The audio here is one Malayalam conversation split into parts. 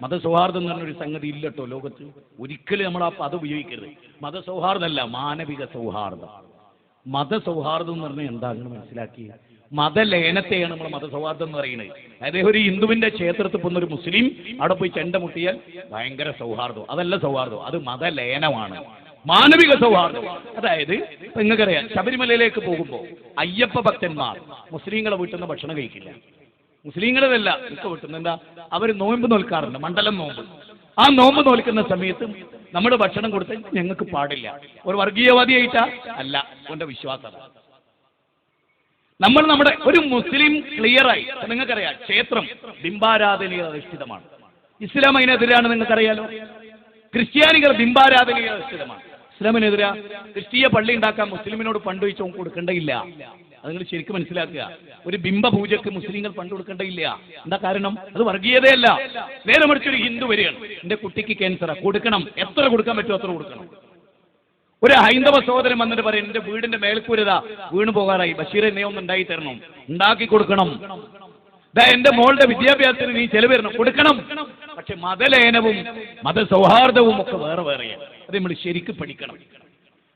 മതസൗഹാർദ്ദം എന്ന് പറഞ്ഞൊരു സംഗതി ഇല്ലട്ടോ ലോകത്ത്. ഒരിക്കലും നമ്മൾ ആ പദം ഉപയോഗിക്കരുത്. മതസൗഹാർദ്ദമല്ല, മാനവിക സൗഹാർദ്ദം. മതസൗഹാർദ്ദം എന്ന് പറഞ്ഞാൽ എന്താണെന്ന് മനസ്സിലാക്കി. മതലയനത്തെയാണ് നമ്മൾ മതസൗഹാർദ്ദം എന്ന് പറയുന്നത്. അതായത് ഒരു ഹിന്ദുവിന്റെ ക്ഷേത്രത്തിൽ പോകുന്ന ഒരു മുസ്ലിം അവിടെ പോയി ചെണ്ട മുട്ടിയാൽ ഭയങ്കര സൗഹാർദ്ദം. അതല്ല സൗഹാർദ്ദം, അത് മതലയനമാണ്, മാനവിക സൗഹാർദ്ദം. അതായത് ഇപ്പൊ നിങ്ങൾക്കറിയാം, ശബരിമലയിലേക്ക് പോകുമ്പോൾ അയ്യപ്പ ഭക്തന്മാർ മുസ്ലിങ്ങളെ വീട്ടിൽ നിന്ന് ഭക്ഷണം കഴിക്കില്ല. മുസ്ലിങ്ങളതല്ല, ഒക്കെ വീട്ടിൽ നിന്ന് എന്താ, അവർ നോമ്പ് നോൽക്കാറുണ്ട്, മണ്ഡലം നോമ്പ്. ആ നോമ്പ് നോൽക്കുന്ന സമയത്ത് നമ്മുടെ ഭക്ഷണം കൊടുത്താൽ ഞങ്ങൾക്ക് പാടില്ല. ഒരു വർഗീയവാദിയായിട്ടാ അല്ല, അവന്റെ വിശ്വാസം. നമ്മുടെ ഒരു മുസ്ലിം ക്ലിയറായി, നിങ്ങൾക്കറിയാം, ക്ഷേത്രം ബിംബാരാധനയിൽ അധിഷ്ഠിതമാണ്. ഇസ്ലാം അതിനെതിരാണ്, നിങ്ങൾക്കറിയാലോ. ക്രിസ്ത്യാനികൾ ബിംബാരാധനയിൽ അധിഷ്ഠിതമാണ്. ഇസ്ലാമിനെതിരാ. ക്രിസ്തീയ പള്ളി ഉണ്ടാക്കാൻ മുസ്ലിമിനോട് ഫണ്ട് വെച്ചോ കൊടുക്കേണ്ടയില്ല. അത് നിങ്ങൾ ശരിക്കും മനസ്സിലാക്കുക. ഒരു ബിംബ പൂജക്ക് മുസ്ലിങ്ങൾ ഫണ്ട് കൊടുക്കേണ്ടയില്ല. എന്താ കാരണം? അത് വർഗീയതയല്ല. നേരെ മറിച്ചൊരു ഹിന്ദു വരികയാണ്, എന്റെ കുട്ടിക്ക് ക്യാൻസറാ, കൊടുക്കണം, എത്ര കൊടുക്കാൻ പറ്റുമോ അത്ര കൊടുക്കണം. ഒരു ഹൈന്ദവ സഹോദരൻ വന്നിട്ട് പറയും, എന്റെ വീടിന്റെ മേൽക്കൂരതാ വീണ് പോകാറായി, ബഷീർ എന്നെ ഒന്ന് ഉണ്ടാക്കി തരണം, ഉണ്ടാക്കി കൊടുക്കണം. എന്റെ മോളുടെ വിദ്യാഭ്യാസത്തിന് നീ ചെലവ് തരണം, കൊടുക്കണം. പക്ഷെ മതലയനവും മതസൗഹാർദ്ദവും ഒക്കെ വേറെ വേറെയാണ്. അത് നമ്മൾ ശരിക്കും പഠിക്കണം.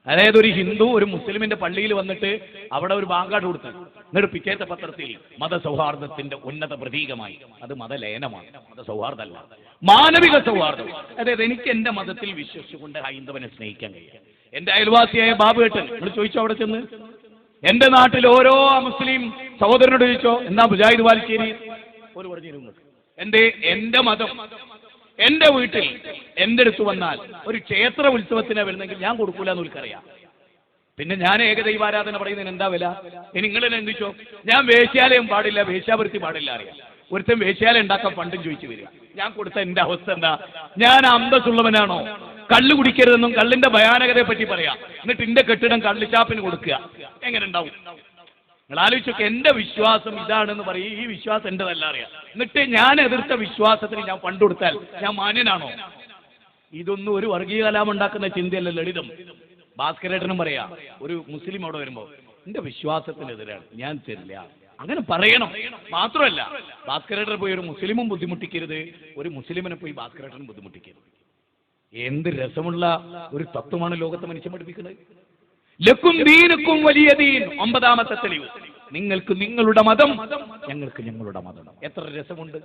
അതായത് ഒരു ഹിന്ദു ഒരു മുസ്ലിമിന്റെ പള്ളിയിൽ വന്നിട്ട് അവിടെ ഒരു ബാങ്കാട് കൊടുത്ത്, എന്നിട്ട് പിറ്റേത്തെ പത്രത്തിൽ മതസൗഹാർദ്ദത്തിന്റെ ഉന്നത പ്രതീകമായി. അത് മതലയനമാണ്, മതസൗഹാർദ്ദമല്ല, മാനവിക സൗഹാർദ്ദം. അതായത് എനിക്ക് എന്റെ മതത്തിൽ വിശ്വസിച്ചുകൊണ്ട് ഹൈന്ദവനെ സ്നേഹിക്കാൻ കഴിയും. എന്റെ അയൽവാസിയായ ബാബുവേട്ടൻ, നിങ്ങൾ ചോദിച്ചോ അവിടെ ചെന്ന്, എന്റെ നാട്ടിൽ ഓരോ മുസ്ലിം സഹോദരനോട് ചോദിച്ചോ, എന്നാ മുജാഹിദ് വാൽശ്ശേരി ഒരു പറഞ്ഞു, എന്റെ മതം എന്റെ വീട്ടിൽ എന്റെ അടുത്ത് വന്നാൽ ഒരു ക്ഷേത്ര ഉത്സവത്തിനാ വരുന്നെങ്കിൽ ഞാൻ കൊടുക്കൂല എന്ന് എനിക്കറിയാം. പിന്നെ ഞാൻ ഏകദൈവാരാധന പറയുന്നതിന് എന്താ വില? നിങ്ങൾ ചിന്തിച്ചോ, ഞാൻ വേശ്യാലയം പാടില്ല, വേശ്യാവൃത്തി പാടില്ല അറിയാം. ഒരുത്തൻ വേശ്യാലയം ഉണ്ടാക്കാൻ പണ്ടും ചോദിച്ചു വരിക, ഞാൻ കൊടുത്ത എന്റെ അവസ്ഥ എന്താ? ഞാൻ അന്തസ്സുള്ളവനാണോ? കള്ള് കുടിക്കരുതെന്നും കള്ളിന്റെ ഭയാനകതയെ പറ്റി പറയാം, എന്നിട്ട് എന്റെ കെട്ടിടം കള്ളിച്ചാപ്പിന് കൊടുക്കുക, എങ്ങനെ ഉണ്ടാവും? നിങ്ങൾ ആലോചിച്ചൊക്കെ, എന്റെ വിശ്വാസം ഇതാണെന്ന് പറയും, ഈ വിശ്വാസം എന്റെതല്ല അറിയാം, എന്നിട്ട് ഞാൻ എതിർത്ത വിശ്വാസത്തിന് ഞാൻ ഫണ്ട് കൊടുത്താൽ ഞാൻ മാന്യനാണോ? ഇതൊന്നും ഒരു വർഗീയ കലാപം ഉണ്ടാക്കുന്ന ചിന്തയല്ല, ലളിതം. ഭാസ്കരേട്ടനും പറയാ, ഒരു മുസ്ലിം അവിടെ വരുമ്പോ എന്റെ വിശ്വാസത്തിനെതിരാണ്, ഞാൻ തരില്ല, അങ്ങനെ പറയണം. മാത്രമല്ല, ഭാസ്കരേട്ടനെ പോയി ഒരു മുസ്ലിമും ബുദ്ധിമുട്ടിക്കരുത്, ഒരു മുസ്ലിമിനെ പോയി ഭാസ്കരേട്ടനും ബുദ്ധിമുട്ടിക്കരുത്. എന്ത് രസമുള്ള ഒരു തത്വമാണ് ലോകത്തെ മനുഷ്യൻ പഠിപ്പിക്കുന്നത്. ലക്കും ദീനുക്കും വലിയ ദീൻ, 9ാമത്തെ തെളിവ്. നിങ്ങൾക്ക് നിങ്ങളുടെ മതം, ഞങ്ങൾക്ക് ഞങ്ങളുടെ മതം. എത്ര രസമുണ്ട്.